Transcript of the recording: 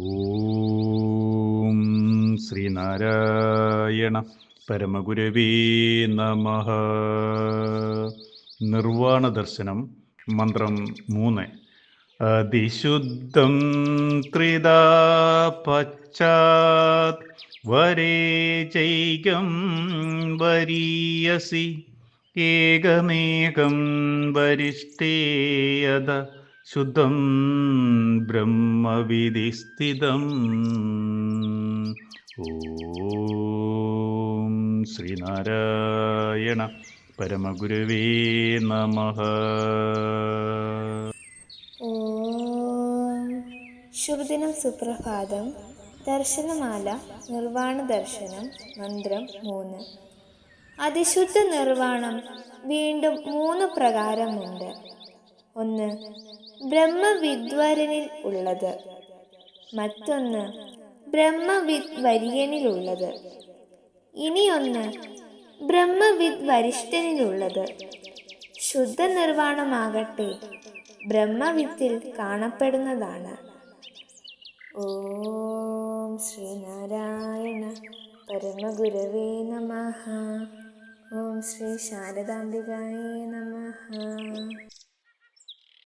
ഓം ശ്രീനാരായണ പരമഗുരവേ നമഃ. നിർവാണ ദർശനം മന്ത്രം 3. അതിശുദ്ധം ത്രിദാ പശ്ചാത് വരേചൈകം വരീയസി ഏകമേകം വരിഷ്ഠേയത ശുദ്ധം ബ്രഹ്മവിധി സ്ഥിതം. ഓം ശ്രീനാരായണ പരമഗുരവേ നമഃ. ശുഭദിനം, സുപ്രഭാതം. ദർശനമാല നിർവാണ ദർശനം മന്ത്രം 3. അതിശുദ്ധ നിർവാണം വീണ്ടും 3 പ്രകാരമുണ്ട്. 1. ബ്രഹ്മവിദ്വരനിൽ ഉള്ളത്. മറ്റൊന്ന് ബ്രഹ്മവിദ്വര്യനിലുള്ളത്. ഇനി ഒന്ന് ബ്രഹ്മവിദ്വരിഷ്ഠനിലുള്ളത്. ശുദ്ധ നിർവാണമാകട്ടെ ബ്രഹ്മവിത്തിൽ കാണപ്പെടുന്നതാണ്. ഓം ശ്രീനാരായണ പരമഗുരവേ നമഃ. ഓം ശ്രീ ശാരദാംബികായേ നമഃ.